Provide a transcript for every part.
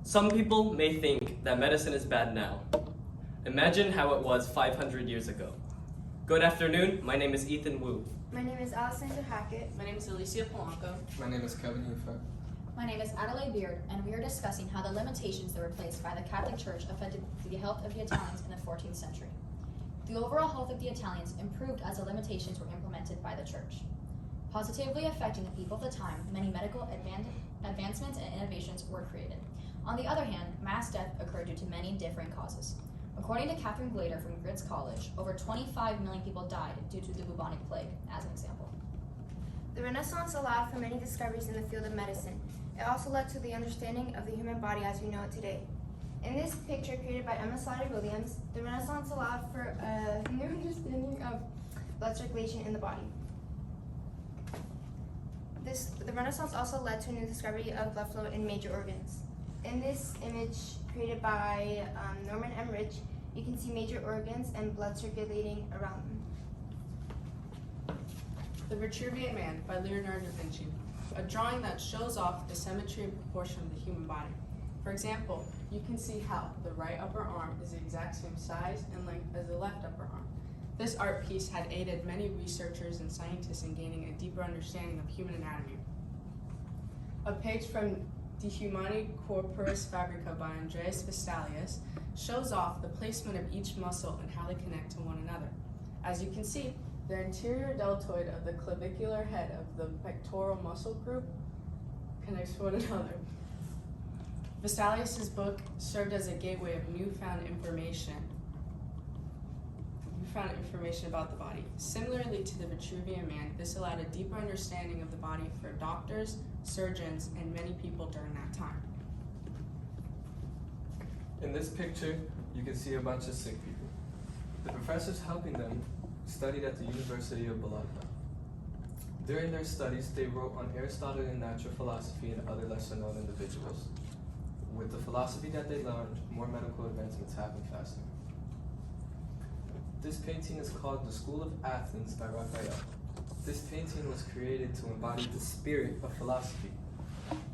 Some people may think that medicine is bad now. Imagine how it was 500 years ago. Good afternoon, my name is Ethan Wu. My name is Alessandra Hackett. My name is Alicia Polanco. My name is Kevin Hufett. My name is Adelaide Beard, and we are discussing how the limitations that were placed by the Catholic Church affected the health of the Italians in the 14th century. The overall health of the Italians improved as the limitations were implemented by the Church. Positively affecting the people of the time, many medical advancements and innovations were created. On the other hand, mass death occurred due to many different causes. According to Catherine Glader from Grits College, over 25 million people died due to the bubonic plague, as an example. The Renaissance allowed for many discoveries in the field of medicine. It also led to the understanding of the human body as we know it today. In this picture created by Emma Slattery Williams, the Renaissance allowed for a new understanding of blood circulation in the body. The Renaissance also led to a new discovery of blood flow in major organs. In this image created by Norman M. Rich, you can see major organs and blood circulating around them. The Vitruvian Man by Leonardo da Vinci, a drawing that shows off the symmetry and proportion of the human body. For example, you can see how the right upper arm is the exact same size and length as the left upper arm. This art piece had aided many researchers and scientists in gaining a deeper understanding of human anatomy. A page from De Humani Corporis Fabrica by Andreas Vesalius shows off the placement of each muscle and how they connect to one another. As you can see, the anterior deltoid of the clavicular head of the pectoral muscle group connects to one another. Vesalius's book served as a gateway of newfound information about the body. Similarly to the Vitruvian Man, this allowed a deeper understanding of the body for doctors, surgeons, and many people during that time. In this picture, you can see a bunch of sick people. The professors helping them studied at the University of Bologna. During their studies, they wrote on Aristotle and natural philosophy and other lesser-known individuals. With the philosophy that they learned, more medical advancements happened faster. This painting is called The School of Athens by Raphael. This painting was created to embody the spirit of philosophy.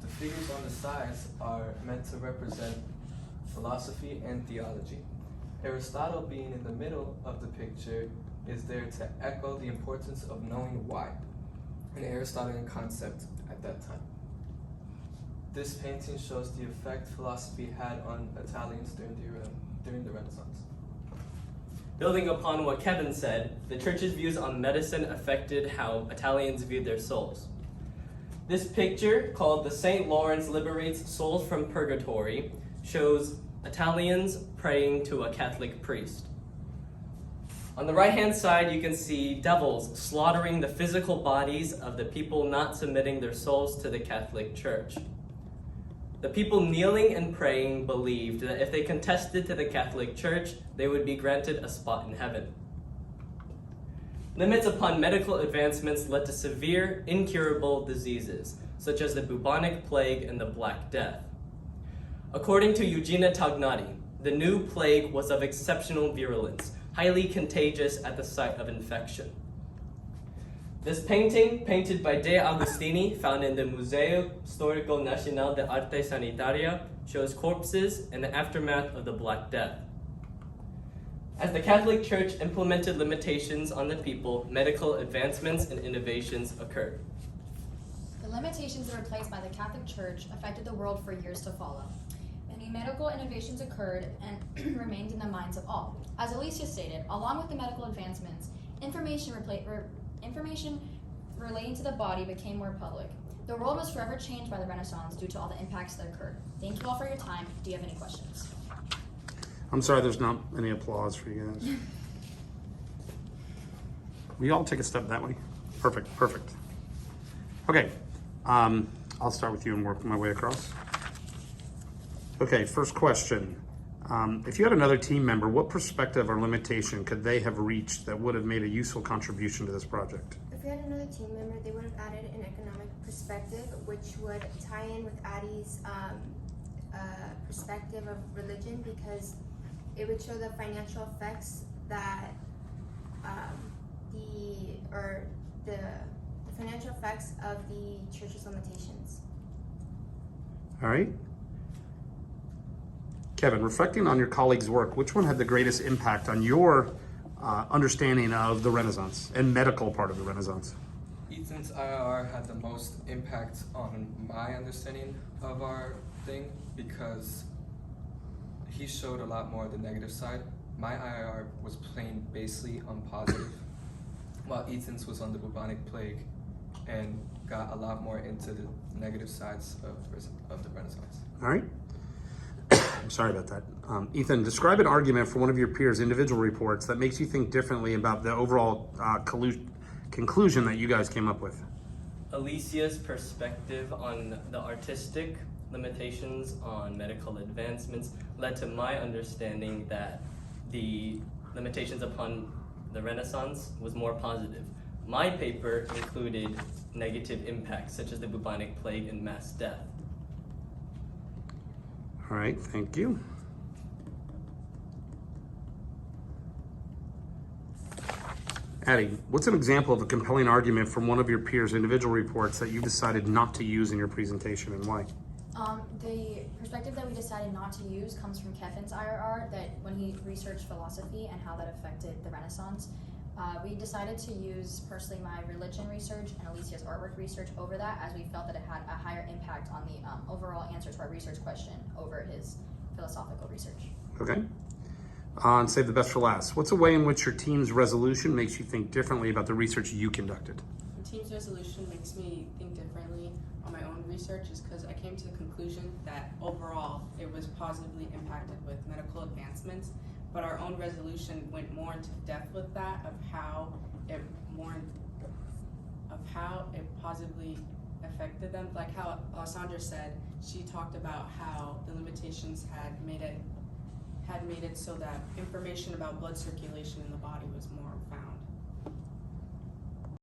The figures on the sides are meant to represent philosophy and theology. Aristotle, being in the middle of the picture, is there to echo the importance of knowing why, an Aristotelian concept at that time. This painting shows the effect philosophy had on Italians during the Renaissance. Building upon what Kevin said, the Church's views on medicine affected how Italians viewed their souls. This picture, called The St. Lawrence Liberates Souls from Purgatory, shows Italians praying to a Catholic priest. On the right-hand side, you can see devils slaughtering the physical bodies of the people not submitting their souls to the Catholic Church. The people kneeling and praying believed that if they contested to the Catholic Church, they would be granted a spot in heaven. Limits upon medical advancements led to severe, incurable diseases, such as the bubonic plague and the Black Death. According to Eugenia Tognati, the new plague was of exceptional virulence, highly contagious at the site of infection. This painting, painted by De Agostini, found in the Museo Storico Nacional de Arte Sanitaria, shows corpses in the aftermath of the Black Death. As the Catholic Church implemented limitations on the people, medical advancements and innovations occurred. The limitations that were placed by the Catholic Church affected the world for years to follow. Many medical innovations occurred and remained in the minds of all. As Alicia stated, along with the medical advancements, information relating to the body became more public. The world was forever changed by the Renaissance due to all the impacts that occurred. Thank you all for your time. Do you have any questions? I'm sorry there's not any applause for you guys. Will you all take a step that way? Perfect. Okay, I'll start with you and work my way across. Okay, first question. If you had another team member, what perspective or limitation could they have reached that would have made a useful contribution to this project? If we had another team member, they would have added an economic perspective, which would tie in with Addie's perspective of religion, because it would show the financial effects that the financial effects of the church's limitations. All right. Kevin, reflecting on your colleagues' work, which one had the greatest impact on your understanding of the Renaissance and medical part of the Renaissance? Ethan's IRR had the most impact on my understanding of our thing because he showed a lot more of the negative side. My IRR was plain basically on positive, while Ethan's was on the bubonic plague and got a lot more into the negative sides of the Renaissance. All right. I'm sorry about that. Ethan, describe an argument from one of your peers' individual reports that makes you think differently about the overall conclusion that you guys came up with. Alicia's perspective on the artistic limitations on medical advancements led to my understanding that the limitations upon the Renaissance was more positive. My paper included negative impacts such as the bubonic plague and mass death. All right, thank you. Addie, what's an example of a compelling argument from one of your peers' individual reports that you decided not to use in your presentation, and why? The perspective that we decided not to use comes from Kevin's IRR, that when he researched philosophy and how that affected the Renaissance, we decided to use personally my religion research and Alicia's artwork research over that, as we felt that it had a higher impact on the overall answer to our research question over his philosophical research. Okay. And save the best for last. What's a way in which your team's resolution makes you think differently about the research you conducted? The team's resolution makes me think differently on my own research is because I came to the conclusion that overall it was positively impacted with medical advancements, but our own resolution went more into depth with that of how it positively affected them. Like how Alessandra said, she talked about how the limitations had made it so that information about blood circulation in the body was more